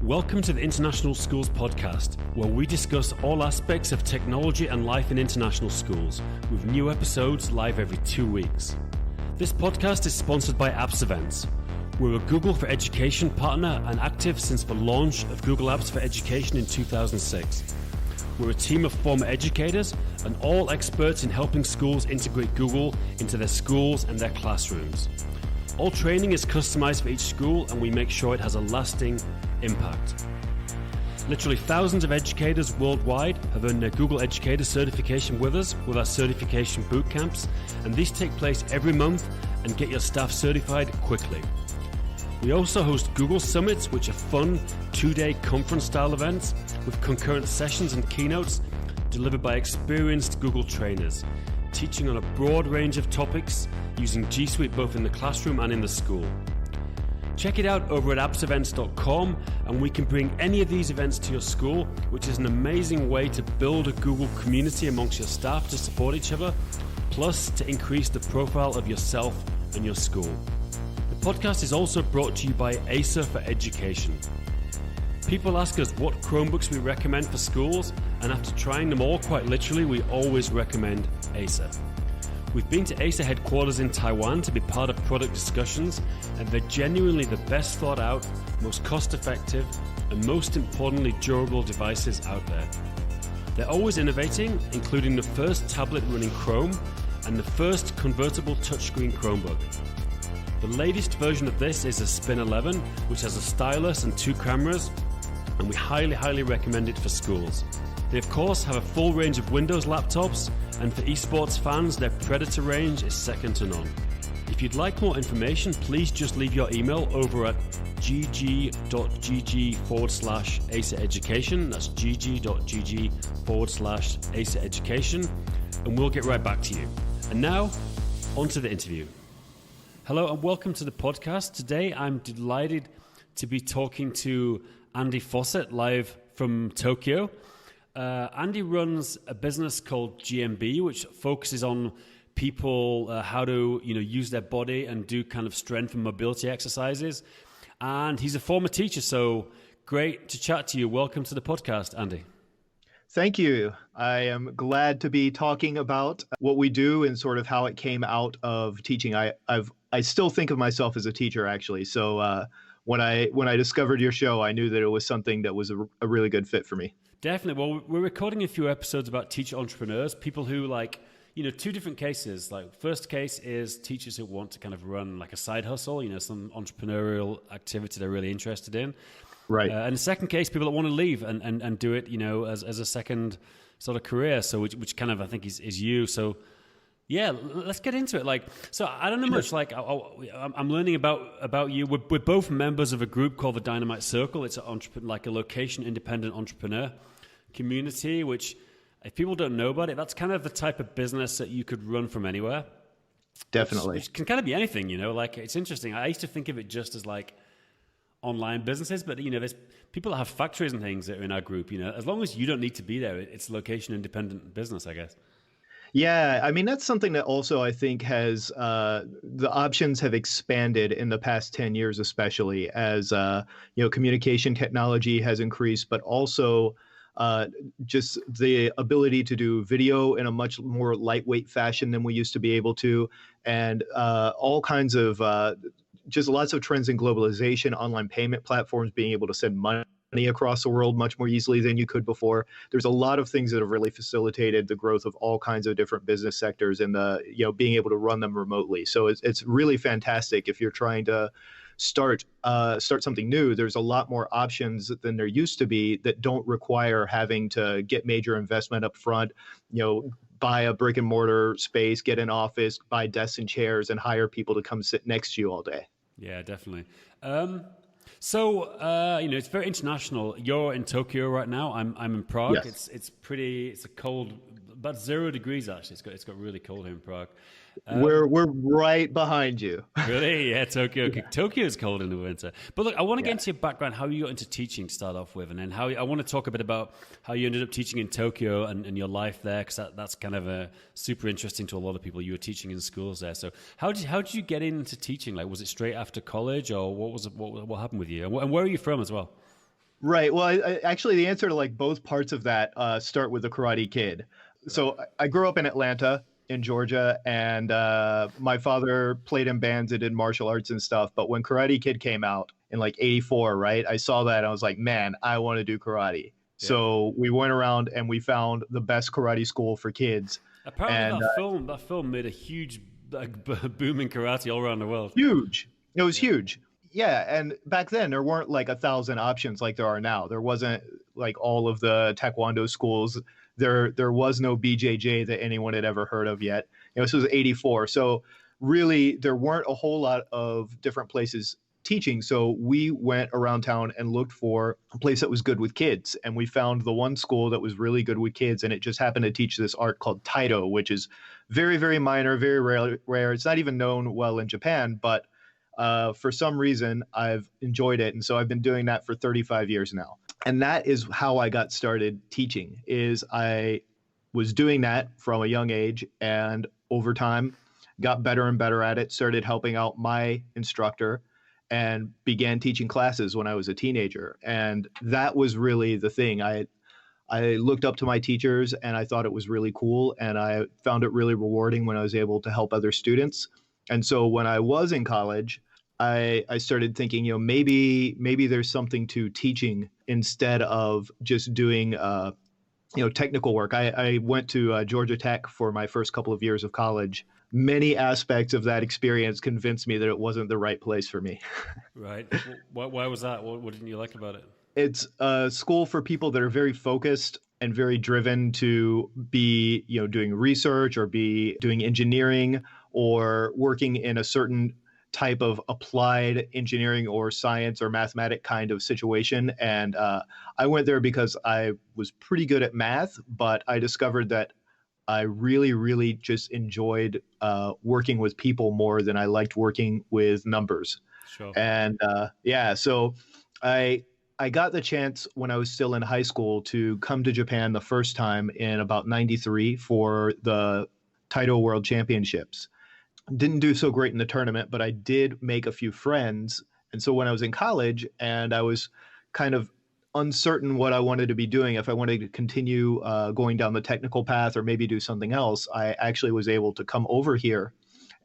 Welcome to the International Schools Podcast, where we discuss all aspects of technology and life in international schools, with new episodes live every 2 weeks. This podcast is sponsored by Apps Events. We're a Google for Education partner and active since the launch of Google Apps for Education in 2006. We're a team of former educators and all experts in helping schools integrate Google into their schools and their classrooms. All training is customized for each school, and we make sure it has a lasting impact. Literally thousands of educators worldwide have earned their Google Educator certification with us with our certification boot camps, and these take place every month and get your staff certified quickly. We also host Google Summits, which are fun 2-day conference-style events with concurrent sessions and keynotes delivered by experienced Google trainers, teaching on a broad range of topics using G Suite both in the classroom and in the school. Check it out over at appsevents.com, and we can bring any of these events to your school, which is an amazing way to build a Google community amongst your staff to support each other, plus to increase the profile of yourself and your school. The podcast is also brought to you by Acer for Education. People ask us what Chromebooks we recommend for schools, and after trying them all quite literally, we always recommend Acer. We've been to Acer headquarters in Taiwan to be part of product discussions, and they're genuinely the best thought out, most cost effective, and most importantly durable devices out there. They're always innovating, including the first tablet running Chrome and the first convertible touchscreen Chromebook. The latest version of this is a Spin 11, which has a stylus and 2 cameras, and we highly recommend it for schools. They of course have a full range of Windows laptops, and for esports fans, their Predator range is second to none. If you'd like more information, please just leave your email over at gg.gg/AcerEducation. That's gg.gg/AcerEducation, and we'll get right back to you. And now, on to the interview. Hello and welcome to the podcast. Today I'm delighted to be talking to Andy Fossett live from Tokyo. Andy runs a business called GMB, which focuses on people how to use their body and do kind of strength and mobility exercises. And he's a former teacher, so great to chat to you. Welcome to the podcast, Andy. Thank you. I am glad to be talking about what we do and sort of how it came out of teaching. I still think of myself as a teacher, actually. So when I discovered your show, I knew that it was something that was a really good fit for me. Definitely. Well, we're recording a few episodes about teacher entrepreneurs, people who two different cases. Like first case is teachers who want to kind of run like a side hustle, some entrepreneurial activity they're really interested in. Right. And the second case, people that want to leave and do it, as a second sort of career. So which kind of I think is you. So yeah, let's get into it. So I don't know much. I'm learning about you. We're both members of a group called the Dynamite Circle. It's a location-independent entrepreneur community, which if people don't know about it, that's kind of the type of business that you could run from anywhere. Definitely. Which can kind of be anything, it's interesting. I used to think of it just as online businesses, but there's people that have factories and things that are in our group, as long as you don't need to be there, it's location-independent business, I guess. Yeah, I mean, that's something that also I think has the options have expanded in the past 10 years, especially as, communication technology has increased, but also just the ability to do video in a much more lightweight fashion than we used to be able to. And all kinds of just lots of trends in globalization, online payment platforms, being able to send money across the world much more easily than you could before. There's a lot of things that have really facilitated the growth of all kinds of different business sectors and being able to run them remotely. So it's really fantastic if you're trying to start something new. There's a lot more options than there used to be that don't require having to get major investment up front, buy a brick and mortar space, get an office, buy desks and chairs, and hire people to come sit next to you all day. Yeah, definitely. So it's very international. You're in Tokyo right now. I'm in Prague. Yes. It's a cold, about 0 degrees actually. It's got really cold here in Prague. We're right behind you. Really? Yeah, Tokyo. Yeah. Tokyo is cold in the winter. But look, I want to get into your background, how you got into teaching to start off with, and then I want to talk a bit about how you ended up teaching in Tokyo and your life there, because that's kind of super interesting to a lot of people. You were teaching in schools there. So how did you get into teaching? Was it straight after college, or what happened with you? And where are you from as well? Right. Well, actually, the answer to like both parts of that start with the Karate Kid. Right. So I grew up in Atlanta, in Georgia, and my father played in bands and did martial arts and stuff. But when Karate Kid came out in like '84, right, I saw that and I was like, man, I want to do karate. Yeah. So we went around and we found the best karate school for kids, Apparently, and that film made a huge like boom in karate all around the world. huge. It was Yeah. huge. Yeah, and back then there weren't like 1,000 options like there are now. There wasn't like all of the taekwondo schools. There was no BJJ that anyone had ever heard of yet. This was '84, so really there weren't a whole lot of different places teaching. So we went around town and looked for a place that was good with kids, and we found the one school that was really good with kids, and it just happened to teach this art called Taido, which is very, very minor, very rare. It's not even known well in Japan, but for some reason, I've enjoyed it, and so I've been doing that for 35 years now. And that is how I got started teaching. Is I was doing that from a young age, and over time, got better and better at it. Started helping out my instructor, and began teaching classes when I was a teenager. And that was really the thing. I looked up to my teachers, and I thought it was really cool, and I found it really rewarding when I was able to help other students. And so when I was in college, I started thinking, maybe there's something to teaching instead of just doing, technical work. I went to Georgia Tech for my first couple of years of college. Many aspects of that experience convinced me that it wasn't the right place for me. Right. Why was that? What didn't you like about it? It's a school for people that are very focused and very driven to be, doing research or be doing engineering or working in a certain type of applied engineering or science or mathematic kind of situation. And I went there because I was pretty good at math, but I discovered that I really, really just enjoyed working with people more than I liked working with numbers. Sure. And so I I got the chance when I was still in high school to come to Japan the first time in about '93 for the Taito World Championships. Didn't do so great in the tournament, but I did make a few friends. And so when I was in college and I was kind of uncertain what I wanted to be doing, if I wanted to continue going down the technical path or maybe do something else, I actually was able to come over here.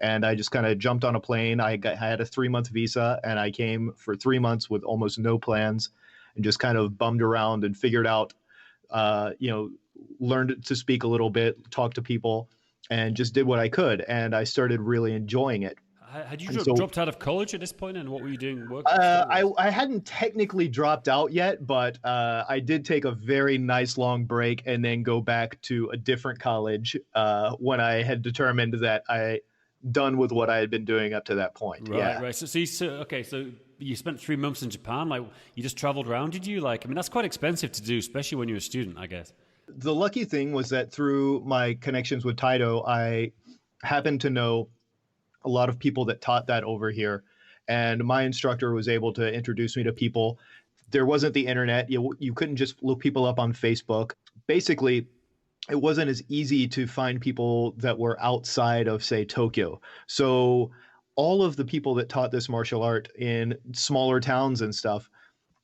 And I just kind of jumped on a plane. I had a 3-month visa, and I came for 3 months with almost no plans, and just kind of bummed around and figured out, learned to speak a little bit, talk to people, and just did what I could. And I started really enjoying it. Had you And so dropped out of college at this point, and what were you doing work? I hadn't technically dropped out yet, but I did take a very nice long break and then go back to a different college when I had determined that I done with what I had been doing up to that point. Right, Yeah. right. So you spent 3 months in Japan. Like, you just traveled around, did you? Like, I mean, that's quite expensive to do, especially when you're a student, I guess. The lucky thing was that through my connections with Taito, I happened to know a lot of people that taught that over here. And my instructor was able to introduce me to people. There wasn't the internet. You couldn't just look people up on Facebook. Basically, it wasn't as easy to find people that were outside of, say, Tokyo. So all of the people that taught this martial art in smaller towns and stuff,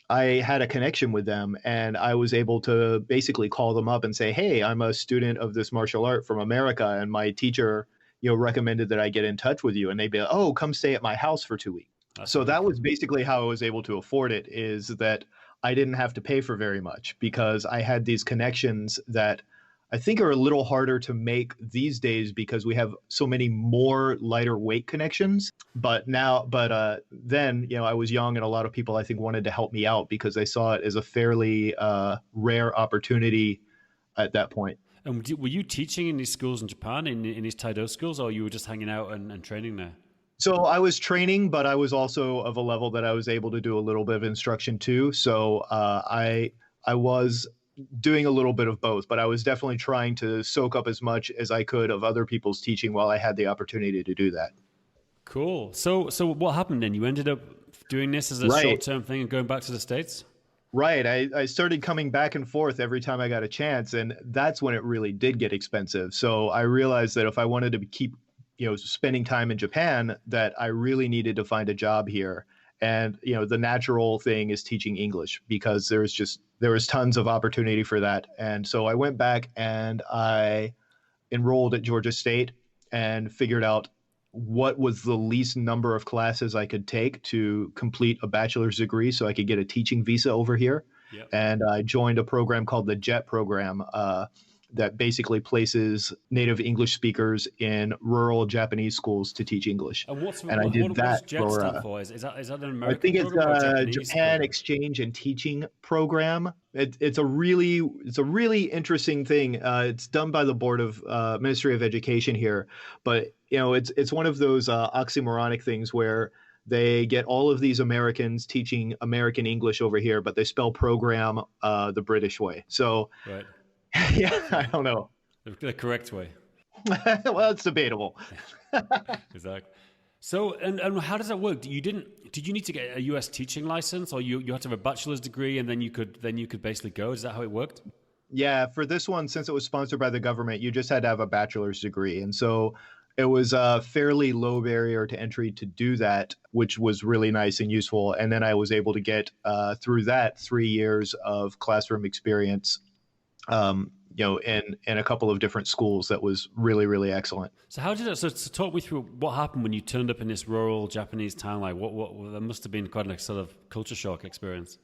I had a connection with them, and I was able to basically call them up and say, hey, I'm a student of this martial art from America, and my teacher, recommended that I get in touch with you. And they'd be like, oh, come stay at my house for 2 weeks. That's So really that cool. was basically how I was able to afford it, is that I didn't have to pay for very much because I had these connections that I think are a little harder to make these days because we have so many more lighter weight connections. But then, I was young, and a lot of people I think wanted to help me out because they saw it as a fairly rare opportunity at that point. And were you teaching in these schools in Japan, in these Taido schools, or you were just hanging out and training there? So I was training, but I was also of a level that I was able to do a little bit of instruction too. So I was doing a little bit of both, but I was definitely trying to soak up as much as I could of other people's teaching while I had the opportunity to do that. Cool. So what happened then? You ended up doing this as a Right. short-term thing and going back to the States? Right. I started coming back and forth every time I got a chance, and that's when it really did get expensive. So I realized that if I wanted to keep, spending time in Japan, that I really needed to find a job here. And, the natural thing is teaching English because there was tons of opportunity for that. And so I went back and I enrolled at Georgia State and figured out what was the least number of classes I could take to complete a bachelor's degree so I could get a teaching visa over here. Yep. And I joined a program called the JET program that basically places native English speakers in rural Japanese schools to teach English. And what does JET stand for? Is that an American I think it's program or a Japanese Japan program? Exchange and Teaching Program. It's a really interesting thing. It's done by the Board of Ministry of Education here, but it's one of those oxymoronic things where they get all of these Americans teaching American English over here, but they spell program the British way. So, right. Yeah, I don't know. The correct way. Well, it's debatable. Exactly. So, and how does that work? Did you need to get a US teaching license, or you had to have a bachelor's degree and then you could basically go? Is that how it worked? Yeah, for this one, since it was sponsored by the government, you just had to have a bachelor's degree. And so it was a fairly low barrier to entry to do that, which was really nice and useful. And then I was able to get through that 3 years of classroom experience, in a couple of different schools. That was really, really excellent. So how did it? So talk me through what happened when you turned up in this rural Japanese town. Like, what that must have been quite a sort of culture shock experience.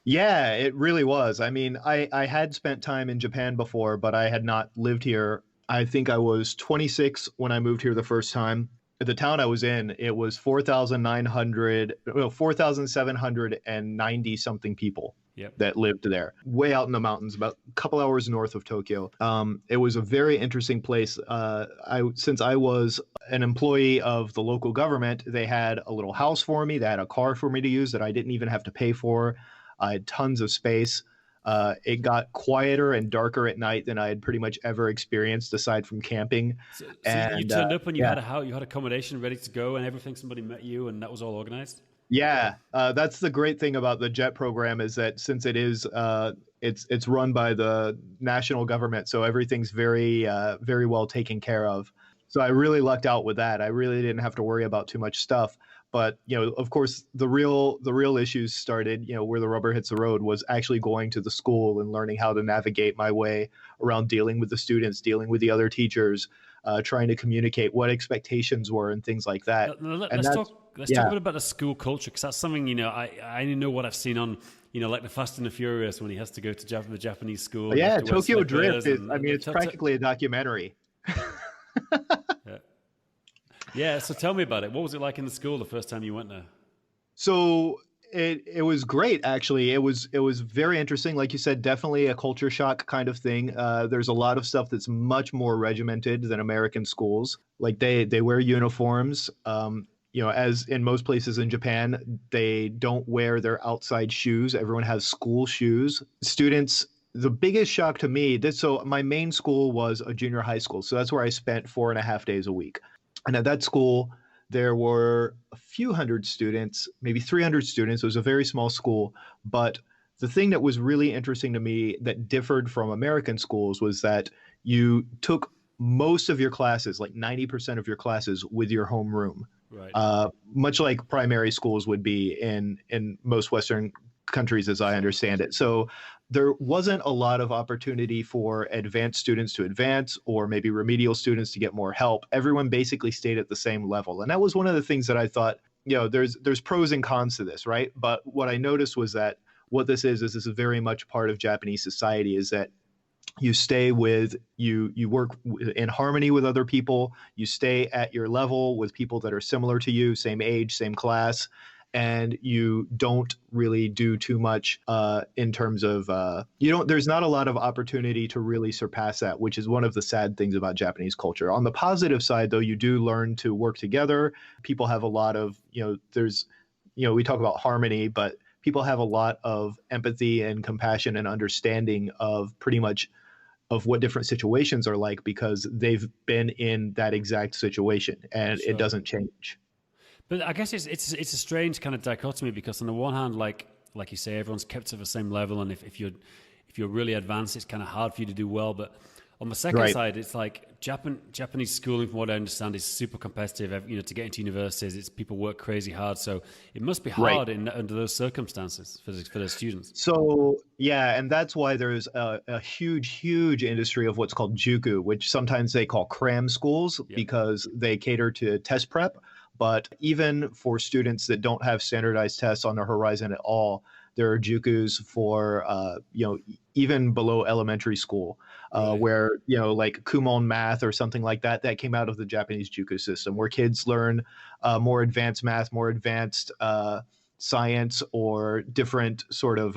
Yeah, it really was. I mean, I had spent time in Japan before, but I had not lived here. I think I was 26 when I moved here the first time. The town I was in, it was 4,790 something people. Yep. That lived there, way out in the mountains, about a couple hours north of Tokyo. It was a very interesting place. Since I was an employee of the local government, they had a little house for me. They had a car for me to use that I didn't even have to pay for. I had tons of space. It got quieter and darker at night than I had pretty much ever experienced, aside from camping. So you turned up and you had accommodation ready to go and everything. Somebody met you and that was all organized? Yeah, that's the great thing about the JET program, is that since it is it's run by the national government, so everything's very very well taken care of. So I really lucked out with that. I really didn't have to worry about too much stuff. But of course, the real issues started, where the rubber hits the road, was actually going to the school and learning how to navigate my way around dealing with the students, dealing with the other teachers, trying to communicate what expectations were and things like that. Let's talk a bit about the school culture, because that's something, I only know what I've seen on, like the Fast and the Furious, when he has to go to the Japanese school. Yeah, Tokyo Drift is, it's practically a documentary. Yeah, so tell me about it. What was it like in the school the first time you went there? So it was great, actually. It was very interesting. Like you said, definitely a culture shock kind of thing. There's a lot of stuff that's much more regimented than American schools. Like they wear uniforms. As in most places in Japan, they don't wear their outside shoes. Everyone has school shoes. Students, the biggest shock to me, so my main school was a junior high school. So that's where I spent 4.5 days a week. And at that school, there were a few hundred students, maybe 300 students. It was a very small school. But the thing that was really interesting to me that differed from American schools was that you took most of your classes, like 90% of your classes, with your homeroom. Right. Much like primary schools would be in most Western countries, as I understand it. So there wasn't a lot of opportunity for advanced students to advance, or maybe remedial students to get more help. Everyone basically stayed at the same level. And that was one of the things that I thought, there's pros and cons to this, right? But what I noticed was that what this is very much part of Japanese society, is that you stay with, you work in harmony with other people, you stay at your level with people that are similar to you, same age, same class, and you don't really do too much in terms of there's not a lot of opportunity to really surpass that, which is one of the sad things about Japanese culture. On the positive side, though, you do learn to work together. People have a lot of, we talk about harmony, but people have a lot of empathy and compassion and understanding of pretty much of what different situations are like, because they've been in that exact situation, and It doesn't change. But I guess it's a strange kind of dichotomy, because on the one hand, like you say, everyone's kept to the same level, and if you're really advanced, it's kind of hard for you to do well. But On the second Right. side, it's like Japanese schooling, from what I understand, is super competitive. You know, to get into universities, it's people work crazy hard. So it must be Right. hard under those circumstances for the students. So yeah, and that's why there's a huge industry of what's called juku, which sometimes they call cram schools Yep. because they cater to test prep. But even for students that don't have standardized tests on the horizon at all, there are jukus for even below elementary school, Right. where like Kumon math or something like that that came out of the Japanese juku system, where kids learn more advanced math, more advanced science, or different sort of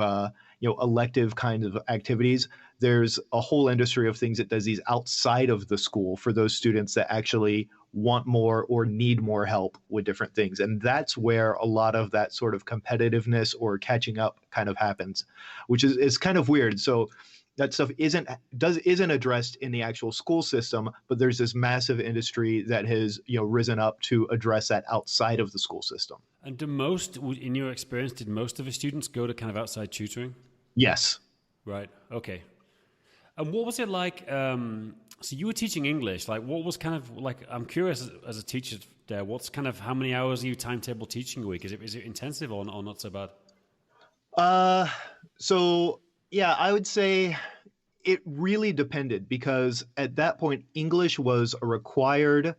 elective kinds of activities. There's a whole industry of things that does these outside of the school for those students that actually want more or need more help with different things. And that's where a lot of that sort of competitiveness or catching up kind of happens, which is kind of weird. So that stuff isn't addressed in the actual school system, but there's this massive industry that has risen up to address that outside of the school system. And in your experience, did most of the students go to kind of outside tutoring? Yes. Right. Okay. And what was it like? So you were teaching English. Like, what was kind of like? I'm curious as a teacher there. What's kind of how many hours are you timetable teaching a week? Is it intensive or not so bad? So yeah, I would say it really depended, because at that point, English was a required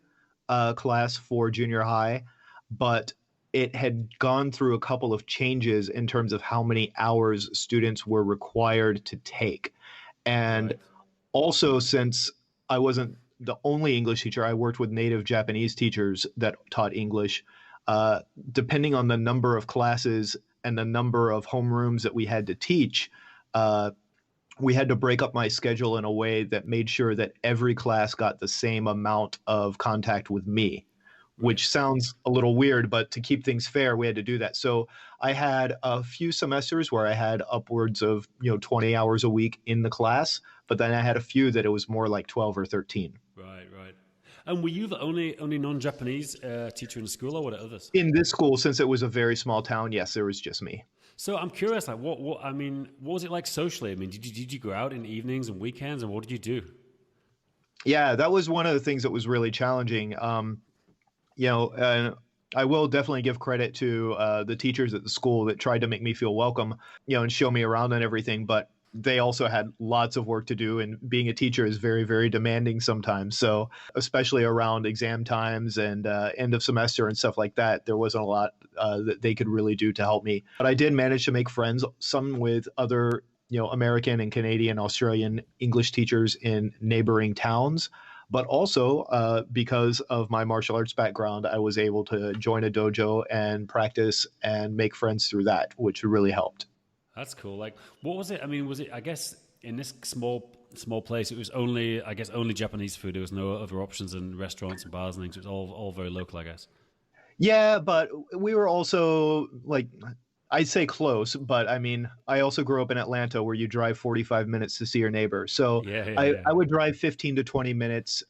class for junior high, but it had gone through a couple of changes in terms of how many hours students were required to take. And Right. also, since I wasn't the only English teacher, I worked with native Japanese teachers that taught English. Depending on the number of classes and the number of homerooms that we had to teach, we had to break up my schedule in a way that made sure that every class got the same amount of contact with me, Right. which sounds a little weird, but to keep things fair, we had to do that. So I had a few semesters where I had upwards of 20 hours a week in the class, but then I had a few that it was more like 12 or 13. Right. Right. And were you the only non-Japanese teacher in the school, or were there others? In this school, since it was a very small town, yes, there was just me. So I'm curious, like, I mean, what was it like socially? I mean, did you go out in evenings and weekends, and what did you do? Yeah, that was one of the things that was really challenging. And I will definitely give credit to the teachers at the school that tried to make me feel welcome, and show me around and everything. But they also had lots of work to do, and being a teacher is very, very demanding sometimes. So especially around exam times and end of semester and stuff like that, there wasn't a lot that they could really do to help me. But I did manage to make friends, some with other American and Canadian, Australian English teachers in neighboring towns. But also, because of my martial arts background, I was able to join a dojo and practice and make friends through that, which really helped. That's cool. Like, what was it? I mean, was it? I guess in this small place, it was only Japanese food. There was no other options in restaurants and bars and things. It was all very local, I guess. Yeah, but we were also like, I'd say close, but I mean, I also grew up in Atlanta where you drive 45 minutes to see your neighbor. So Yeah, yeah, I yeah. would drive 15 to 20 minutes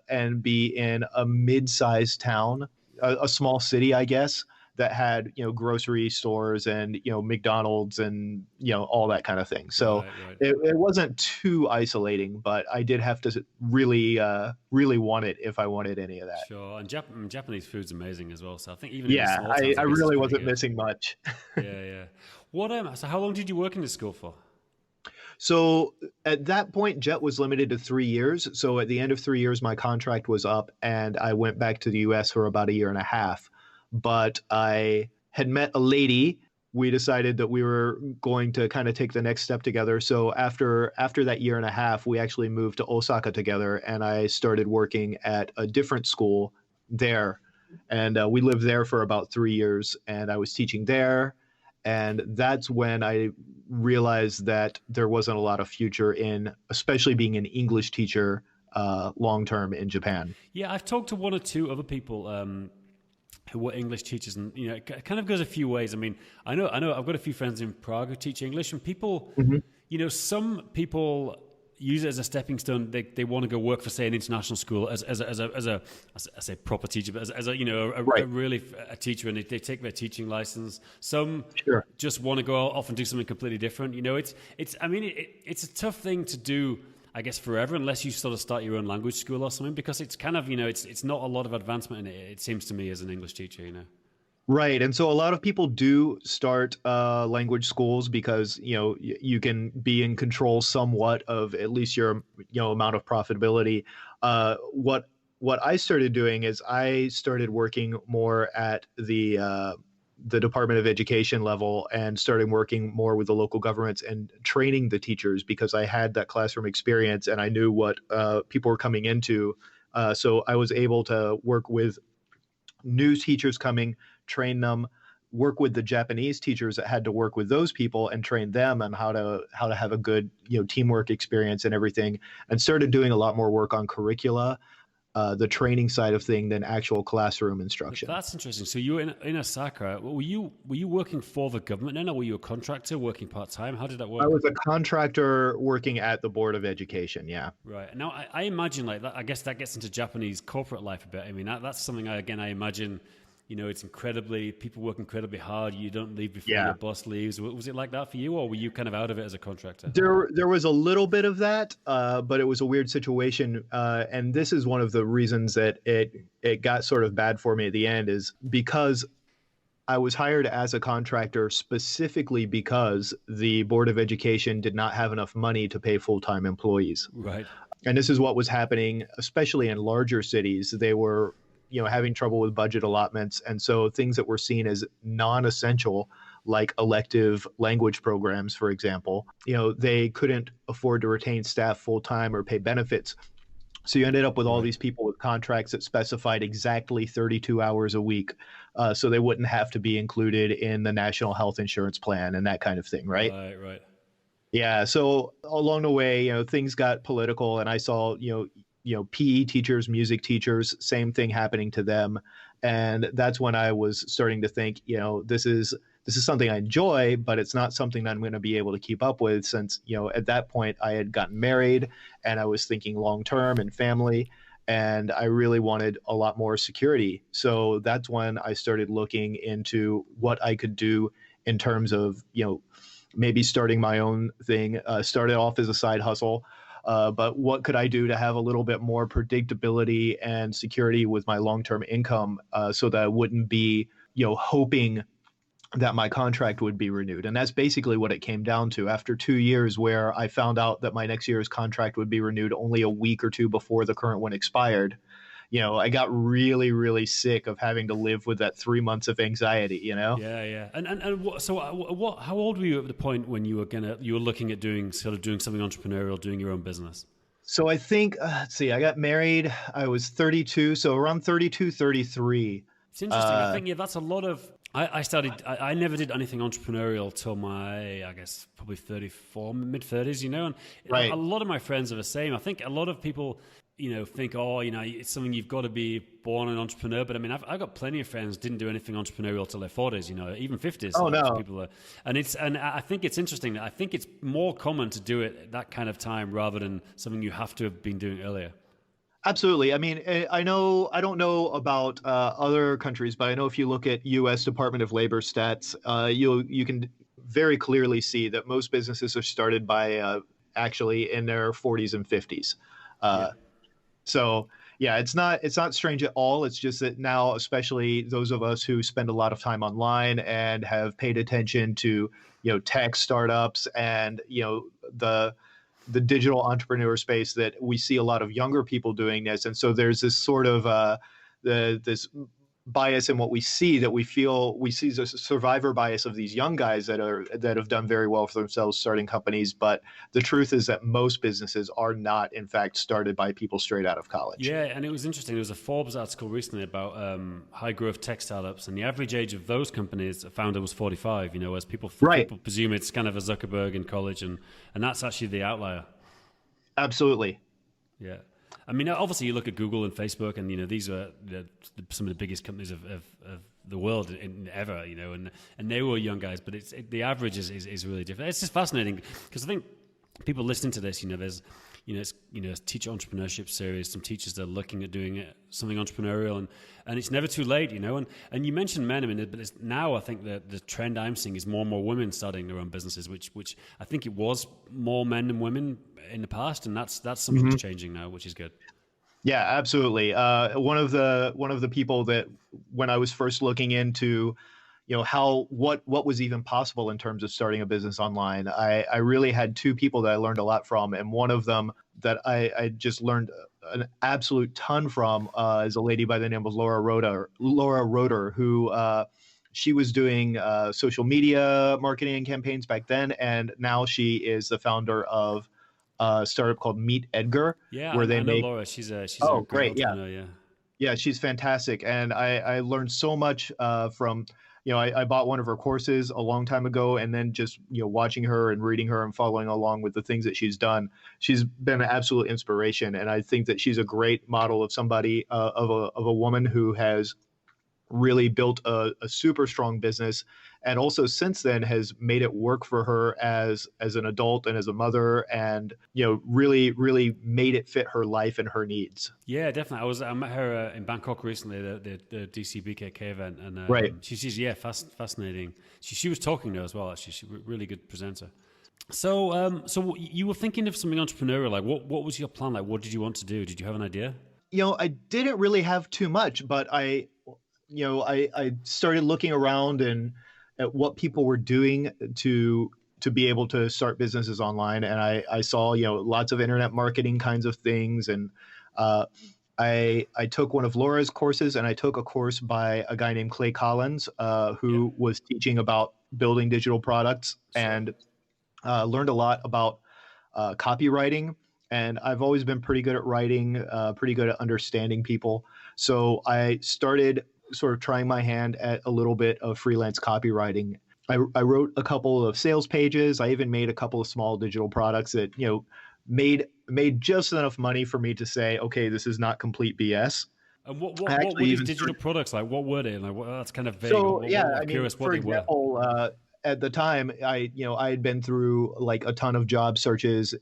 and be in a mid-sized town, a small city, I guess, that had, grocery stores and, McDonald's and, all that kind of thing. So Right, right. it wasn't too isolating, but I did have to really want it if I wanted any of that. Sure. And Japanese food's amazing as well. So I think even in the Yeah, small towns, I I guess it's really pretty wasn't good. missing much. Yeah, yeah. So how long did you work in this school for? So at that point, Jet was limited to 3 years. So at the end of 3 years, my contract was up and I went back to the US for about a year and a half. But I had met a lady. We decided that we were going to kind of take the next step together. So after that year and a half, we actually moved to Osaka together, and I started working at a different school there. And we lived there for about 3 years, and I was teaching there. And that's when I realized that there wasn't a lot of future in, especially being an English teacher long term in Japan. Yeah, I've talked to one or two other people who were English teachers, and it kind of goes a few ways. I mean, I know, I've got a few friends in Prague who teach English, and people, some people use it as a stepping stone. They want to go work for, say, an international school as a I say proper teacher, but as a Right. really a teacher, and they take their teaching license. Some Sure. just want to go off and do something completely different. It's I mean, it's a tough thing to do. I guess, forever unless you sort of start your own language school or something, because it's kind of, it's not a lot of advancement in it, it seems to me, as an English teacher. Right. And so a lot of people do start language schools because, you can be in control somewhat of at least your, amount of profitability. What I started doing is I started working more at the Department of Education level and started working more with the local governments and training the teachers because I had that classroom experience and I knew what people were coming into. So I was able to work with new teachers coming, train them, work with the Japanese teachers that had to work with those people and train them on how to have a good teamwork experience and everything, and started doing a lot more work on curricula, the training side of thing, than actual classroom instruction. That's interesting. So you were in Osaka. Were you working for the government then, or were you a contractor working part-time? How did that work? I was a contractor working at the Board of Education, yeah. Right. Now, I imagine like that, I guess that gets into Japanese corporate life a bit. I mean, that's something I imagine, it's people work incredibly hard. You don't leave before your boss leaves. Was it like that for you, or were you kind of out of it as a contractor? There was a little bit of that, but it was a weird situation. And this is one of the reasons that it got sort of bad for me at the end, is because I was hired as a contractor specifically because the Board of Education did not have enough money to pay full-time employees. Right. And this is what was happening, especially in larger cities. They were having trouble with budget allotments. And so things that were seen as non-essential, like elective language programs, for example, they couldn't afford to retain staff full-time or pay benefits. So you ended up with all these people with contracts that specified exactly 32 hours a week. So they wouldn't have to be included in the National Health Insurance Plan and that kind of thing, right? Right. Yeah. So along the way, things got political, and I saw, PE teachers, music teachers, same thing happening to them. And that's when I was starting to think, this is something I enjoy, but it's not something that I'm going to be able to keep up with, since, at that point I had gotten married and I was thinking long-term and family, and I really wanted a lot more security. So that's when I started looking into what I could do in terms of, maybe starting my own thing. Started off as a side hustle. But what could I do to have a little bit more predictability and security with my long-term income, so that I wouldn't be, hoping that my contract would be renewed? And that's basically what it came down to. After 2 years where I found out that my next year's contract would be renewed only a week or two before the current one expired, I got really, really sick of having to live with that 3 months of anxiety, Yeah. How old were you at the point when you were looking at doing something entrepreneurial, doing your own business? So I think, let's see, I got married, I was 32. So around 32, 33. It's interesting. I think, that's a lot of, I never did anything entrepreneurial till my, I guess, probably 34, mid-30s, and right. A lot of my friends are the same. I think a lot of people, think, it's something you've got to be born an entrepreneur. But I mean, I've got plenty of friends didn't do anything entrepreneurial till their 40s, even 50s. Oh, no. People are, and I think it's interesting. I think it's more common to do it at that kind of time rather than something you have to have been doing earlier. Absolutely. I mean, I don't know about other countries, but I know if you look at U.S. Department of Labor stats, you can very clearly see that most businesses are started by actually in their 40s and 50s. So yeah, it's not strange at all. It's just that now, especially those of us who spend a lot of time online and have paid attention to, tech startups and, the digital entrepreneur space, that we see a lot of younger people doing this. And so there's this sort of this bias in what we see, that we see the survivor bias of these young guys that have done very well for themselves starting companies. But the truth is that most businesses are not, in fact, started by people straight out of college. Yeah, and it was interesting. There was a Forbes article recently about high growth tech startups, and the average age of those companies, a founder was 45. As people presume it's kind of a Zuckerberg in college, and that's actually the outlier. Absolutely. Yeah. I mean, obviously, you look at Google and Facebook, and these are some of the biggest companies of the world ever. And they were young guys, but the average is really different. It's just fascinating because I think people listening to this, there's teacher entrepreneurship series, some teachers that are looking at doing something entrepreneurial, and it's never too late, and you mentioned men, but it's now I think the trend I'm seeing is more and more women starting their own businesses, which I think it was more men than women in the past, and that's something that's changing now, which is good. Yeah, absolutely. One of the people that when I was first looking into, what was even possible in terms of starting a business online, I really had two people that I learned a lot from, and one of them that I just learned an absolute ton from is a lady by the name of Laura Roeder, who she was doing social media marketing campaigns back then, and now she is the founder of a startup called Meet Edgar, Yeah, where I they know make. Laura. She's a Oh, great great! Yeah, entrepreneur. Yeah. yeah, she's fantastic, and I learned so much from. I bought one of her courses a long time ago, and then just watching her and reading her and following along with the things that she's done. She's been an absolute inspiration, and I think that she's a great model of somebody of a woman who has really built a super strong business, and also since then has made it work for her as an adult and as a mother, and really made it fit her life and her needs. Yeah, definitely. I met her in Bangkok recently, the DCBKK event, and Right. she's fascinating. She was talking there as well. Actually, she's a really good presenter. So you were thinking of something entrepreneurial. Like, what was your plan? Like, what did you want to do? Did you have an idea? I didn't really have too much, but I started looking around and at what people were doing to be able to start businesses online, and I saw lots of internet marketing kinds of things, and uh, I took one of Laura's courses, and I took a course by a guy named Clay Collins, Yeah. who was teaching about building digital products, Sure. and learned a lot about copywriting. And I've always been pretty good at writing, pretty good at understanding people. So I started sort of trying my hand at a little bit of freelance copywriting. I wrote a couple of sales pages. I even made a couple of small digital products that made just enough money for me to say, okay, this is not complete BS. And what I were actually these even digital started. products like? What were they? Like, that's kind of vague. So yeah, I I'm mean, curious what for they were. example, at the time, I had been through like a ton of job searches,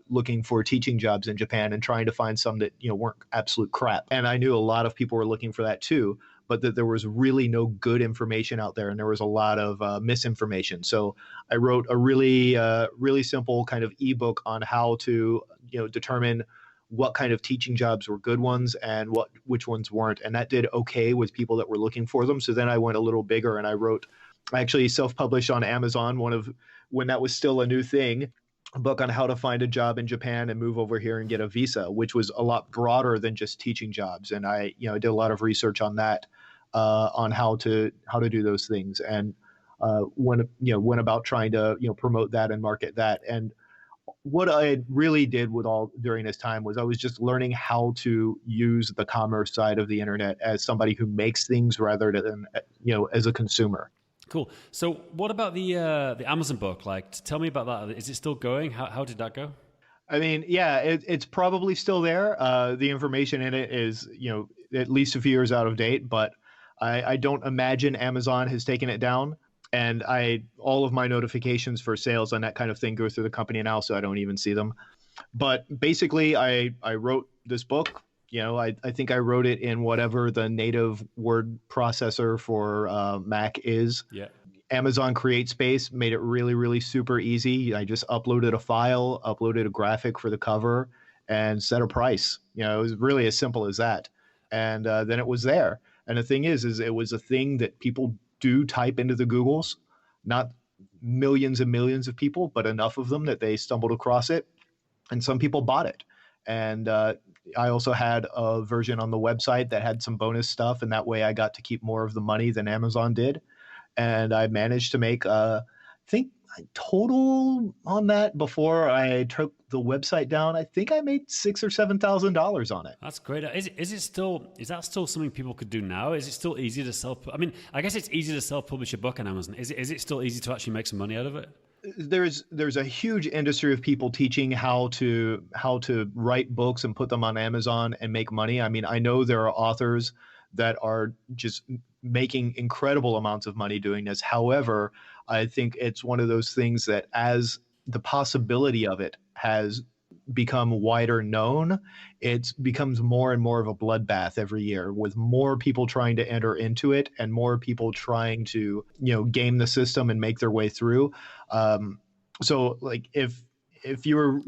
looking for teaching jobs in Japan and trying to find some that weren't absolute crap. And I knew a lot of people were looking for that too, but that there was really no good information out there, and there was a lot of misinformation. So I wrote a really simple kind of ebook on how to determine what kind of teaching jobs were good ones and which ones weren't, and that did okay with people that were looking for them. So then I went a little bigger, and I actually self-published on Amazon, when that was still a new thing, a book on how to find a job in Japan and move over here and get a visa, which was a lot broader than just teaching jobs. And I did a lot of research on that, on how to do those things, and went about trying to promote that and market that. And what I really did with all during this time was I was just learning how to use the commerce side of the internet as somebody who makes things rather than as a consumer. Cool. So what about the Amazon book? Like, tell me about that. Is it still going? How did that go? I mean, yeah, it's probably still there. The information in it is, at least a few years out of date, but I don't imagine Amazon has taken it down. And all of my notifications for sales and that kind of thing go through the company now, so I don't even see them. But basically, I wrote this book. I think I wrote it in whatever the native word processor for Mac is. Yeah. Amazon CreateSpace made it really, really super easy. I just uploaded a file, uploaded a graphic for the cover, and set a price. It was really as simple as that. And then it was there. And the thing is it was a thing that people do type into the Googles, not millions and millions of people, but enough of them that they stumbled across it. And some people bought it. And I also had a version on the website that had some bonus stuff. And that way I got to keep more of the money than Amazon did. And I managed to make, I think, total on that before I took the website down. I think I made $6,000 or $7,000 on it. That's great. Is that still something people could do now? Is it still easy to I mean, I guess it's easy to self-publish a book on Amazon. Is it still easy to actually make some money out of it? There's a huge industry of people teaching how to write books and put them on Amazon and make money. I mean, I know there are authors that are just making incredible amounts of money doing this. However, I think it's one of those things that as the possibility of it has become wider known, it becomes more and more of a bloodbath every year, with more people trying to enter into it and more people trying to, game the system and make their way through. So like if you were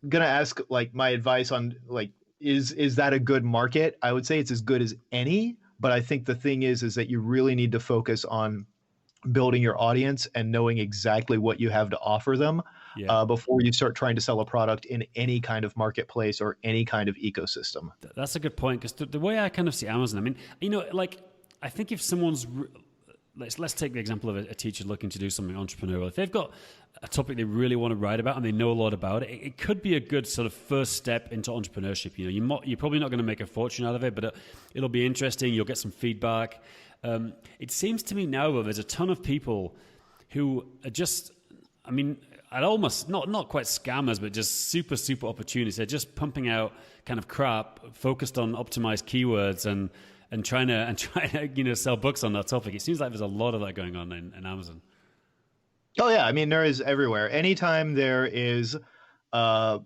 gonna ask like my advice on like is that a good market? I would say it's as good as any. But I think the thing is that you really need to focus on building your audience and knowing exactly what you have to offer them before you start trying to sell a product in any kind of marketplace or any kind of ecosystem. That's a good point, because the way I kind of see Amazon, I mean, like I think if someone's let's take the example of a teacher looking to do something entrepreneurial. If they've got a topic they really want to write about and they know a lot about it, it could be a good sort of first step into entrepreneurship. You're probably not going to make a fortune out of it, but it'll be interesting. You'll get some feedback. It seems to me now, though, there's a ton of people who are just, I mean, I'd almost, not quite scammers, but just super, super opportunities. They're just pumping out kind of crap focused on optimized keywords and trying to sell books on that topic. It seems like there's a lot of that going on in Amazon. Oh yeah, I mean there is everywhere. Anytime there's a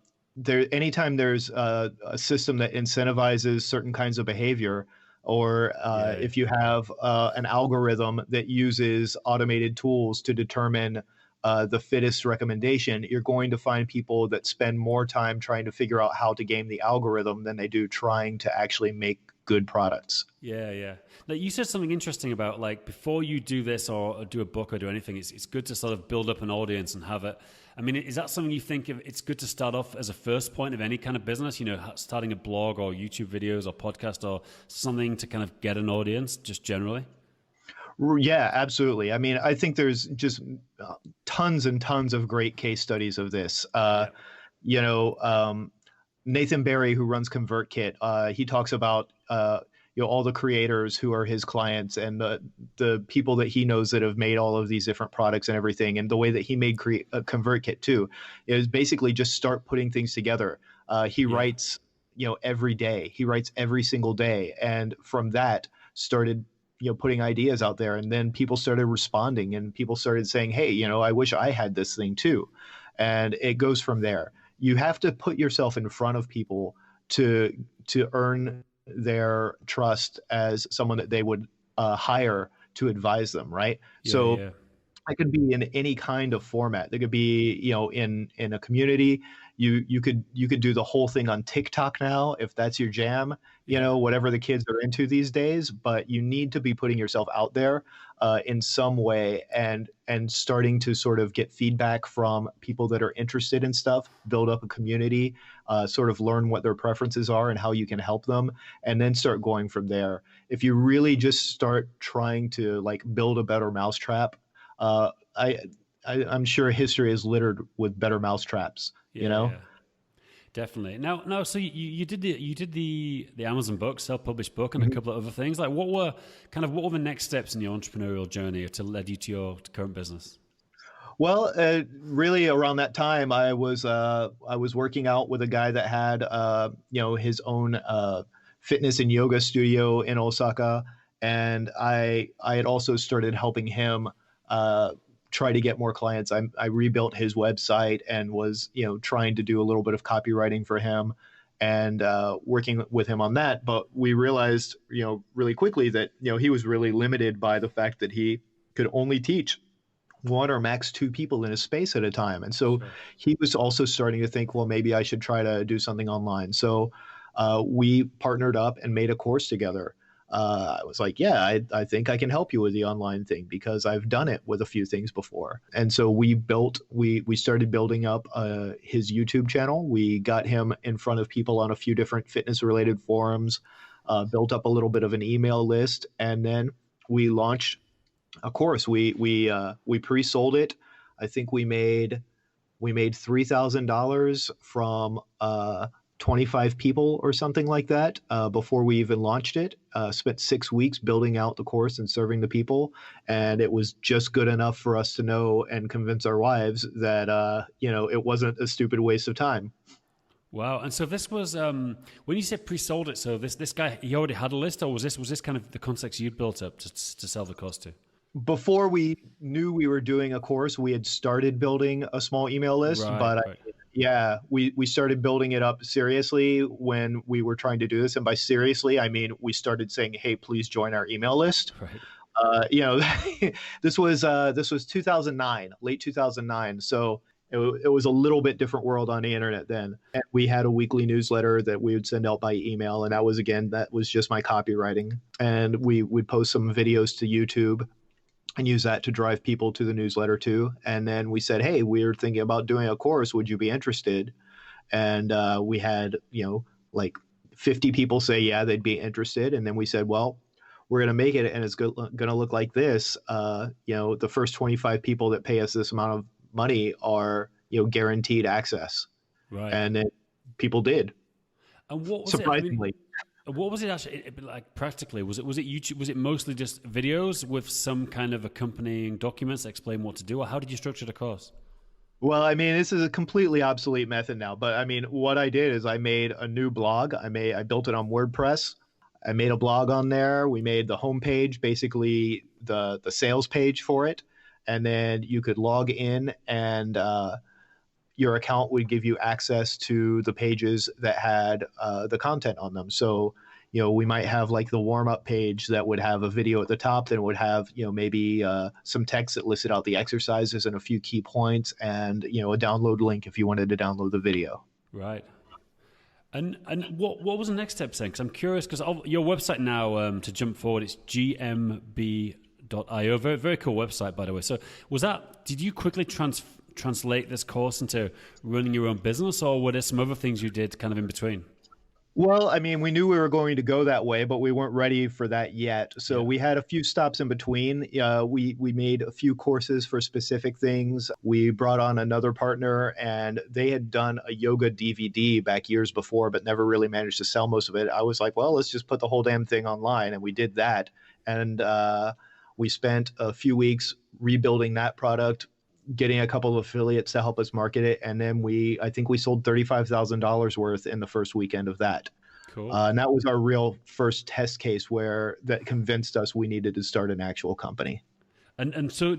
system that incentivizes certain kinds of behavior, or if you have an algorithm that uses automated tools to determine the fittest recommendation, you're going to find people that spend more time trying to figure out how to game the algorithm than they do trying to actually make good products. Yeah. Now, you said something interesting about like before you do this or do a book or do anything, it's good to sort of build up an audience and have it. I mean, is that something you think it's good to start off as a first point of any kind of business, starting a blog or YouTube videos or podcast or something to kind of get an audience just generally? Yeah, absolutely. I mean, I think there's just tons and tons of great case studies of this. Nathan Barry, who runs ConvertKit, he talks about all the creators who are his clients and the people that he knows that have made all of these different products and everything. And the way that he made ConvertKit too is basically just start putting things together. He writes, every day. He writes every single day, and from that started putting ideas out there, and then people started responding, and people started saying, hey, I wish I had this thing too, and it goes from there. You have to put yourself in front of people to earn their trust as someone that they would hire to advise them, right? So it could be in any kind of format. It could be, in a community. You could do the whole thing on TikTok now if that's your jam, whatever the kids are into these days. But you need to be putting yourself out there in some way and starting to sort of get feedback from people that are interested in stuff, build up a community, sort of learn what their preferences are and how you can help them, and then start going from there. If you really just start trying to like build a better mousetrap, I'm sure history is littered with better mousetraps. Yeah, definitely. Now, so you did the Amazon book, self-published book, and a couple of other things. Like, what were the next steps in your entrepreneurial journey to lead you to your current business? Well, really around that time, I was working out with a guy that had his own fitness and yoga studio in Osaka, and I had also started helping him try to get more clients. I rebuilt his website and was trying to do a little bit of copywriting for him and working with him on that. But we realized really quickly that he was really limited by the fact that he could only teach one or max two people in a space at a time. And so he was also starting to think, well, maybe I should try to do something online. So we partnered up and made a course together. I was like, yeah, I think I can help you with the online thing because I've done it with a few things before. And so we started building up his YouTube channel. We got him in front of people on a few different fitness related forums, built up a little bit of an email list, and then we launched a course. We pre-sold it. I think we made $3,000 from 25 people or something like that before we even launched it. Spent 6 weeks building out the course and serving the people, and it was just good enough for us to know and convince our wives that it wasn't a stupid waste of time. Wow! And so this was when you said pre-sold it. So this guy, he already had a list, or was this kind of the context you'd built up to sell the course to? Before we knew we were doing a course, we had started building a small email list, but Yeah, we started building it up seriously when we were trying to do this, and by seriously, I mean we started saying, "Hey, please join our email list." Right. You know, this was 2009, late 2009. So it was a little bit different world on the internet then. And we had a weekly newsletter that we would send out by email, and that was just my copywriting. And we would post some videos to YouTube and use that to drive people to the newsletter too. And then we said, "Hey, we're thinking about doing a course. Would you be interested?" And we had, like 50 people say, yeah, they'd be interested. And then we said, well, we're going to make it and it's going to look like this. The first 25 people that pay us this amount of money are, guaranteed access. Right. And then people did. And what was surprisingly. What was it actually like practically? Was it YouTube? Was it mostly just videos with some kind of accompanying documents that explain what to do? Or how did you structure the course? Well, I mean, this is a completely obsolete method now, but I mean, what I did is I made a new blog. I built it on WordPress. I made a blog on there. We made the homepage, basically the sales page for it. And then you could log in and your account would give you access to the pages that had the content on them. So, we might have like the warm-up page that would have a video at the top, then would have, maybe some text that listed out the exercises and a few key points and, a download link if you wanted to download the video. Right. And what was the next step then? Because I'm curious, because your website now, to jump forward, it's gmb.io. Very, very cool website, by the way. So did you quickly translate this course into running your own business, or were there some other things you did kind of in between? Well, I mean, we knew we were going to go that way, but we weren't ready for that yet. So we had a few stops in between. We made a few courses for specific things. We brought on another partner, and they had done a yoga DVD back years before, but never really managed to sell most of it. I was like, well, let's just put the whole damn thing online. And we did that. And we spent a few weeks rebuilding that product, getting a couple of affiliates to help us market it. And then I think we sold $35,000 worth in the first weekend of that. Cool. And that was our real first test case that convinced us we needed to start an actual company. And so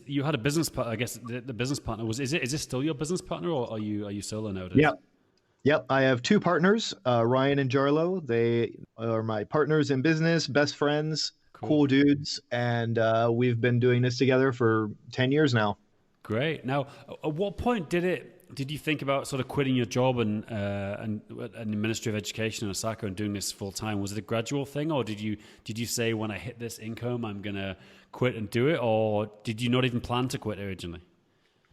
you had a business partner, I guess the business partner is this still your business partner, or are you solo nowadays? Yep. I have two partners, Ryan and Jarlo. They are my partners in business, best friends, cool dudes. And we've been doing this together for 10 years now. Great. Now, at what point did you think about sort of quitting your job and the Ministry of Education in Osaka and doing this full time? Was it a gradual thing, or did you say, when I hit this income, I'm gonna quit and do it, or did you not even plan to quit originally?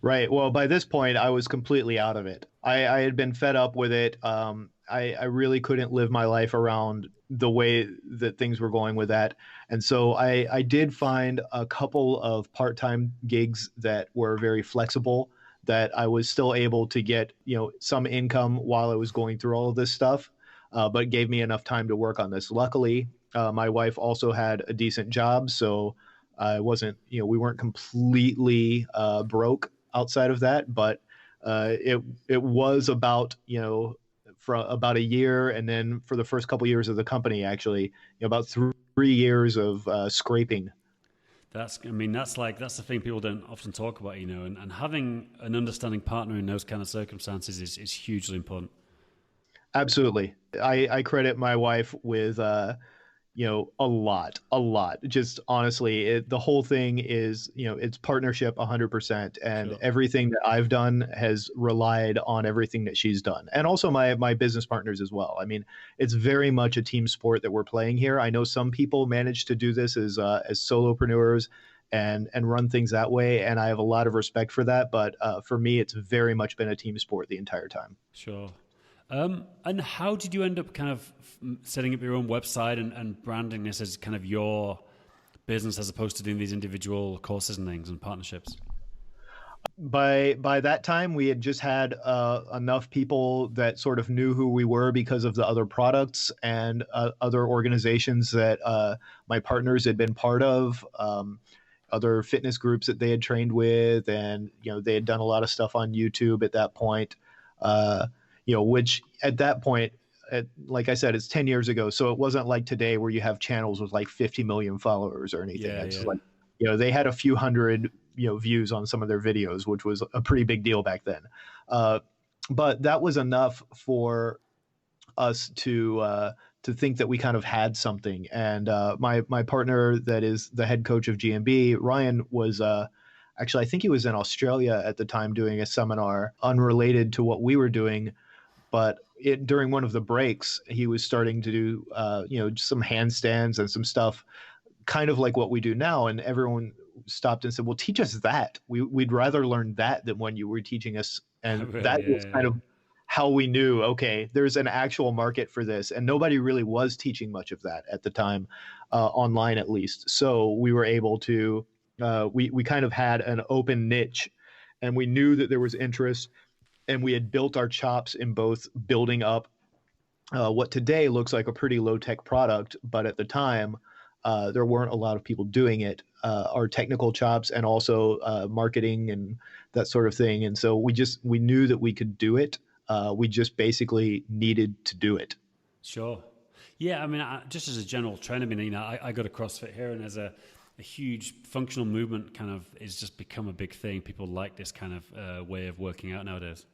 Right. Well, by this point, I was completely out of it. I had been fed up with it. I really couldn't live my life around the way that things were going with that. And so I did find a couple of part-time gigs that were very flexible, that I was still able to get, some income while I was going through all of this stuff, but gave me enough time to work on this. Luckily, my wife also had a decent job, so I wasn't, we weren't completely broke outside of that, but it was about, for about a year, and then for the first couple of years of the company, actually, about 3 years of scraping. That's the thing people don't often talk about, and having an understanding partner in those kind of circumstances is hugely important. Absolutely. I credit my wife with, a lot. Just honestly, the whole thing is, it's partnership 100%. And Sure. Everything that I've done has relied on everything that she's done. And also my business partners as well. I mean, it's very much a team sport that we're playing here. I know some people manage to do this as solopreneurs and run things that way. And I have a lot of respect for that. But for me, it's very much been a team sport the entire time. Sure. And how did you end up kind of setting up your own website and branding this as kind of your business as opposed to doing these individual courses and things and partnerships? By that time, we had just had enough people that sort of knew who we were because of the other products and other organizations that my partners had been part of, other fitness groups that they had trained with, and they had done a lot of stuff on YouTube at that point. Which at that point, like I said, it's 10 years ago. So it wasn't like today where you have channels with like 50 million followers or anything. It's like, they had a few hundred, views on some of their videos, which was a pretty big deal back then. but that was enough for us to think that we kind of had something. And my partner, that is the head coach of GMB, Ryan, was actually, I think he was in Australia at the time doing a seminar unrelated to what we were doing. But during one of the breaks, he was starting to do some handstands and some stuff, kind of like what we do now. And everyone stopped and said, "Well, teach us that. We'd rather learn that than when you were teaching us." And Really, that was yeah, kind yeah. of how we knew, okay, there's an actual market for this. And nobody really was teaching much of that at the time, online at least. So we were able to, we kind of had an open niche, and we knew that there was interest, and we had built our chops in both building up what today looks like a pretty low tech product, but at the time, there weren't a lot of people doing it. Our technical chops and also marketing and that sort of thing. And so we knew that we could do it. We just basically needed to do it. Sure. Yeah, I mean, just as a general trend, I mean, I go to CrossFit here, and as a huge functional movement kind of is just become a big thing. People like this kind of way of working out nowadays.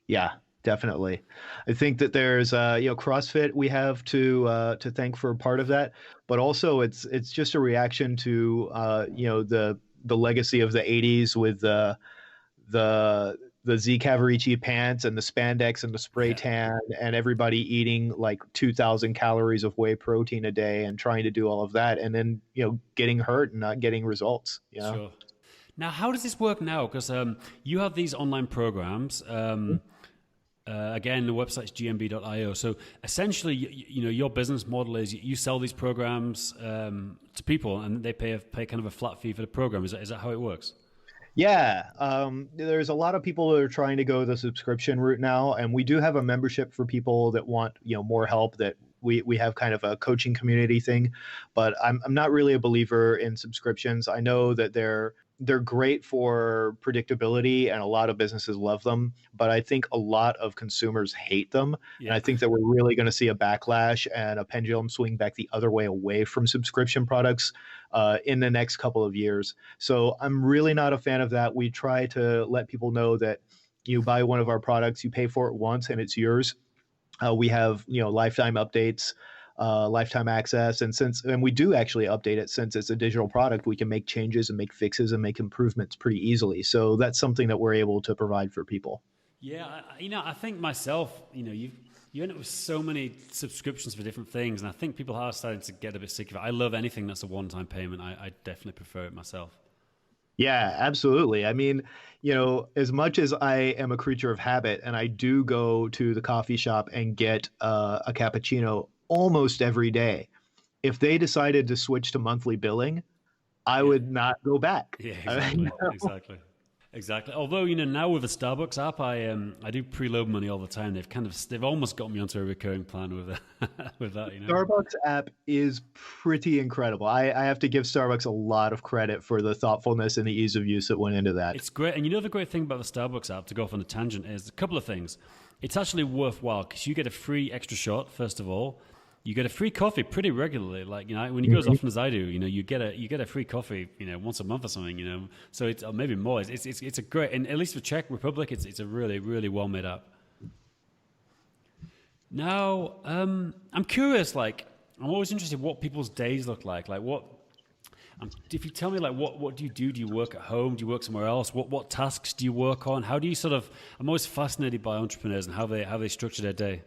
Yeah, definitely. I think that there's CrossFit we have to thank for part of that, but also it's just a reaction to the legacy of the '80s with the the Z Cavarici pants and the spandex and the spray Yeah, tan and everybody eating like 2,000 calories of whey protein a day and trying to do all of that, and then getting hurt and not getting results. sure. Now, how does this work now? Because you have these online programs. Again, the website's gmb.io. So essentially, your business model is you sell these programs to people, and they pay kind of a flat fee for the program. Is that how it works? Yeah, there's a lot of people that are trying to go the subscription route now, and we do have a membership for people that want more help. That we have kind of a coaching community thing, but I'm not really a believer in subscriptions. I know that they're great for predictability, and a lot of businesses love them, but I think a lot of consumers hate them, and Yeah. I think that we're really going to see a backlash and a pendulum swing back the other way, away from subscription products in the next couple of years. So I'm really not a fan of that. We try to let people know that you buy one of our products, you pay for it once, and it's yours. We have lifetime updates, lifetime access, and we do actually update it. Since it's a digital product, we can make changes and make fixes and make improvements pretty easily. So that's something that we're able to provide for people. Yeah, I think myself, you end up with so many subscriptions for different things, and I think people are starting to get a bit sick of it. I love anything that's a one-time payment. I definitely prefer it myself. Yeah, absolutely. I mean, as much as I am a creature of habit, and I do go to the coffee shop and get a cappuccino almost every day, if they decided to switch to monthly billing, I Yeah, would not go back. yeah, You exactly, know? exactly. Exactly. Although now with the Starbucks app, I do preload money all the time. They've almost got me onto a recurring plan with with that. Starbucks app is pretty incredible. I have to give Starbucks a lot of credit for the thoughtfulness and the ease of use that went into that. It's great. And the great thing about the Starbucks app, to go off on a tangent, is a couple of things. It's actually worthwhile because you get a free extra shot, first of all. You get a free coffee pretty regularly. Like, when you go as Mhm. often as I do, you get a free coffee, once a month or something. So it's, or maybe more. It's a great, and at least for Czech Republic, it's a really, really well made app. Now, I'm curious, like, I'm always interested what people's days look like. Like, if you tell me, like, what do you do? Do you work at home? Do you work somewhere else? What tasks do you work on? How do you I'm always fascinated by entrepreneurs and how they structure their day.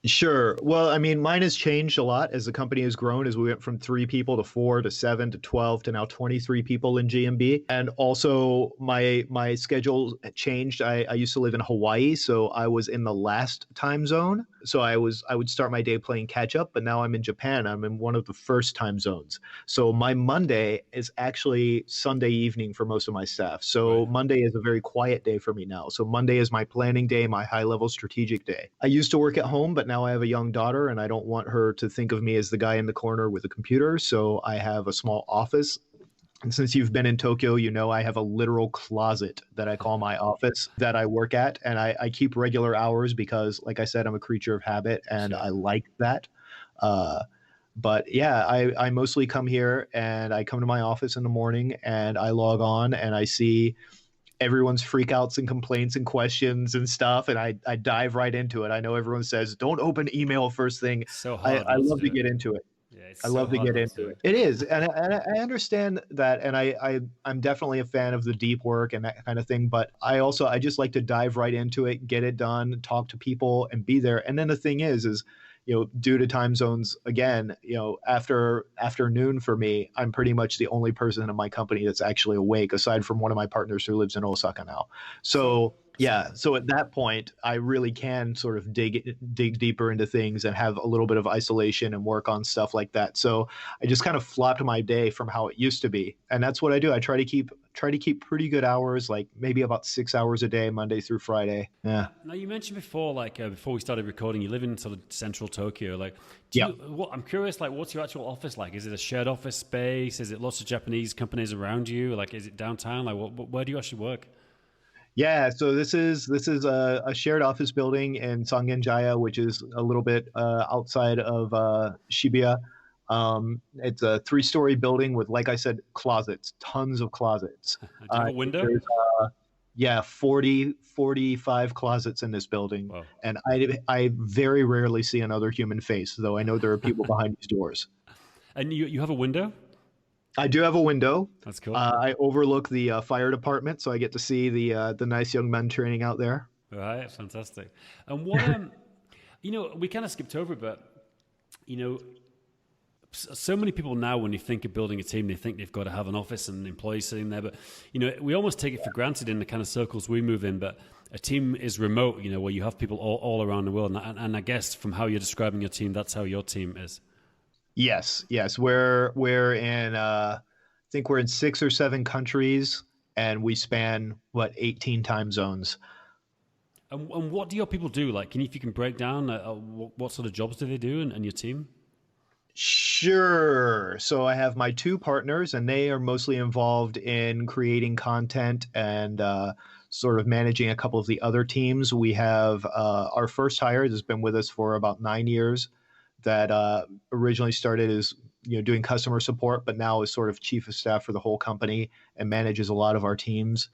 Sure. Well, I mean, mine has changed a lot as the company has grown, as we went from 3 people to 4 to 7 to 12 to now 23 people in GMB. And also my schedule changed. I used to live in Hawaii, so I was in the last time zone. So I would start my day playing catch up, but now I'm in Japan. I'm in one of the first time zones. So my Monday is actually Sunday evening for most of my staff. So Right. Monday is a very quiet day for me now. So Monday is my planning day, my high level strategic day. I used to work at home, but now I have a young daughter and I don't want her to think of me as the guy in the corner with a computer. So I have a small office. And since you've been in Tokyo, I have a literal closet that I call my office that I work at. And I keep regular hours because, like I said, I'm a creature of habit and Sure. I like that. Uh, but yeah, I mostly come here and I come to my office in the morning and I log on and I see everyone's freakouts and complaints and questions and stuff, and I dive right into it. I know everyone says don't open email first thing. So I, hard I not to love do to it. get into it. Yeah, it's I so love to hard get not to into do it. it. It is, and I understand that, and I'm definitely a fan of the deep work and that kind of thing. But I just like to dive right into it, get it done, talk to people, and be there. And then the thing is due to time zones, again, after afternoon for me, I'm pretty much the only person in my company that's actually awake, aside from one of my partners who lives in Osaka now. So, So sorry. yeah, so at that point, I really can sort of dig deeper into things and have a little bit of isolation and work on stuff like that. So I just kind of flopped my day from how it used to be, and that's what I do. I try to keep pretty good hours, like maybe about 6 hours a day, Monday through Friday. Yeah. Now you mentioned before, like before we started recording, you live in sort of central Tokyo. Like, Yeah. I'm curious, like, what's your actual office like? Is it a shared office space? Is it lots of Japanese companies around you? Like, is it downtown? Like, where do you actually work? Yeah, so this is a shared office building in Sangenjaya, which is a little bit outside of Shibuya. It's a three-story building with, like I said, closets, tons of closets. Do you have a window? There's yeah, 45 closets in this building, Wow. and I very rarely see another human face, though I know there are people behind these doors. And you have a window? I do have a window. That's cool. I overlook the fire department, so I get to see the nice young men training out there. Right, fantastic. And what we kind of skipped over it, but you know, so many people now, when you think of building a team, they think they've got to have an office and employees sitting there. But we almost take it for granted in the kind of circles we move in. But a team is remote, where you have people all around the world. And I guess from how you're describing your team, that's how your team is. Yes, yes. We're in I think we're in 6 or 7 countries, and we span 18 time zones. And what do your people do? Like, if you can break down what sort of jobs do they do and your team? Sure. So I have my two partners, and they are mostly involved in creating content and sort of managing a couple of the other teams. We have our first hire that's been with us for about 9 years, that originally started as doing customer support, but now is sort of chief of staff for the whole company and manages a lot of our teams.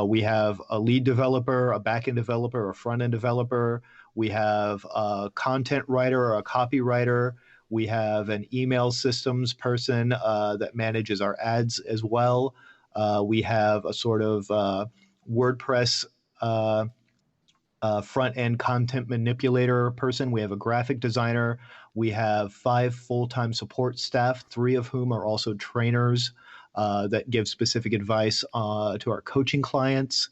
We have a lead developer, a backend developer, a front end developer. We have a content writer or a copywriter. We have an email systems person that manages our ads as well. We have a sort of WordPress front end content manipulator person. We have a graphic designer. We have 5 full-time support staff, 3 of whom are also trainers that give specific advice to our coaching clients.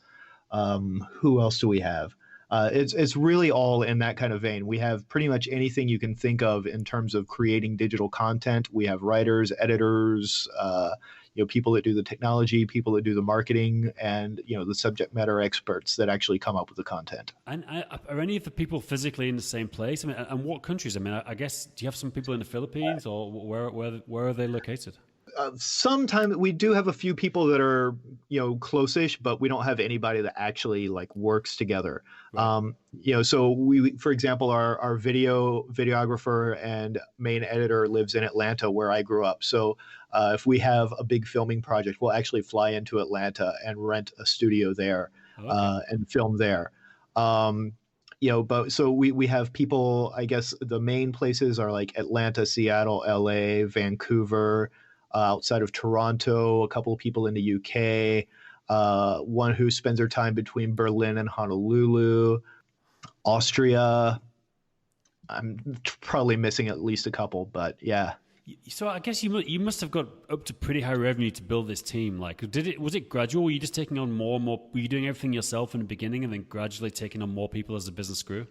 Who else do we have? It's really all in that kind of vein. We have pretty much anything you can think of in terms of creating digital content. We have writers, editors, people that do the technology, people that do the marketing, and the subject matter experts that actually come up with the content. And are any of the people physically in the same place? I mean, and what countries? I mean, I guess, do you have some people in the Philippines, or where are they located? Sometimes we do have a few people that are close-ish, but we don't have anybody that actually like works together. Right. So we, for example, our videographer and main editor lives in Atlanta, where I grew up. So if we have a big filming project, we'll actually fly into Atlanta and rent a studio there. Okay. And film there. But so we have people. I guess the main places are like Atlanta, Seattle, LA, Vancouver. Outside of Toronto, a couple of people in the UK, one who spends her time between Berlin and Honolulu, Austria. I'm probably missing at least a couple, but yeah. So I guess you must have got up to pretty high revenue to build this team. Like, was it gradual? Were you just taking on more and more? Were you doing everything yourself in the beginning and then gradually taking on more people as the business grew?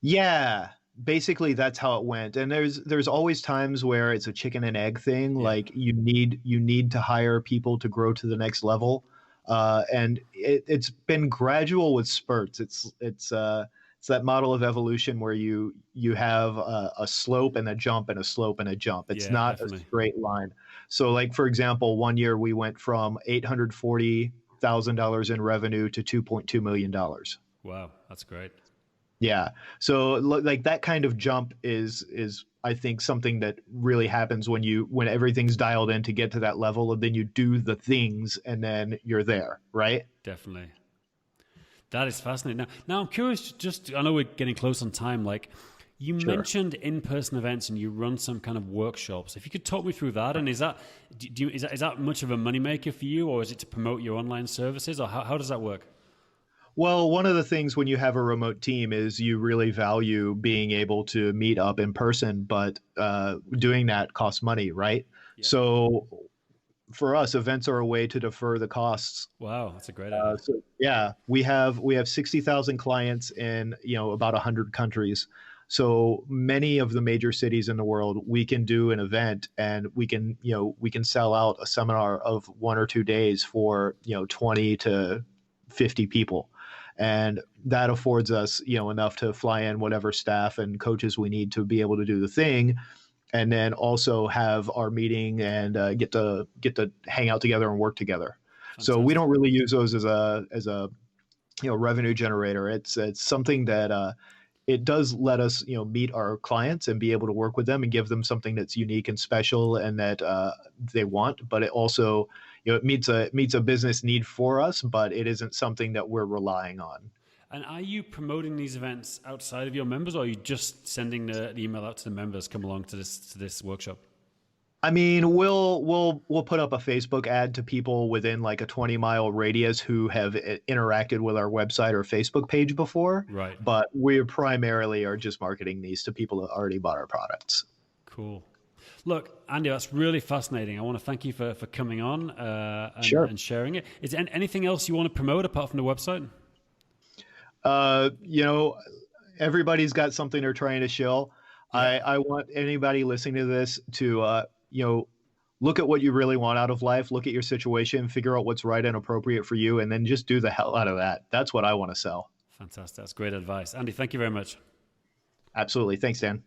Yeah. Basically, that's how it went. And there's always times where it's a chicken and egg thing. Yeah. Like you need to hire people to grow to the next level, and it's been gradual with spurts. It's that model of evolution where you have a slope and a jump and a slope and a jump. It's not definitely a straight line. So, like for example, one year we went from $840,000 in revenue to $2.2 million. Wow, that's great. Yeah. So like that kind of jump is I think something that really happens when everything's dialed in to get to that level, and then you do the things and then you're there, right? Definitely. That is fascinating. Now I'm curious. Just I know we're getting close on time. Like you Sure. mentioned in-person events and you run some kind of workshops. If you could talk me through that, and is that is that much of a moneymaker for you, or is it to promote your online services, or how does that work? Well, one of the things when you have a remote team is you really value being able to meet up in person, but doing that costs money, right? Yeah. So for us, events are a way to defer the costs. Wow, that's a great idea. So yeah, we have 60,000 clients in about 100 countries. So many of the major cities in the world, we can do an event and we can sell out a seminar of 1 or 2 days for 20 to 50 people, and that affords us enough to fly in whatever staff and coaches we need to be able to do the thing, and then also have our meeting and get to hang out together and work together. So we Fantastic. don't really use those as a revenue generator. It's something that it does let us meet our clients and be able to work with them and give them something that's unique and special and that they want. But it also it meets a business need for us, but it isn't something that we're relying on. And are you promoting these events outside of your members, or are you just sending the email out to the members? Come along to this workshop. I mean, we'll put up a Facebook ad to people within like a 20-mile radius who have interacted with our website or Facebook page before, Right. but we primarily are just marketing these to people that already bought our products. Cool. Look, Andy, that's really fascinating. I want to thank you for coming on Sure. and sharing it. Is there anything else you want to promote apart from the website? Uh, you know, Everybody's got something they're trying to shill. Yeah. I want anybody listening to this to, look at what you really want out of life, look at your situation, figure out what's right and appropriate for you, and then just do the hell out of that. That's what I want to sell. Fantastic. That's great advice. Andy, thank you very much. Absolutely. Thanks, Dan.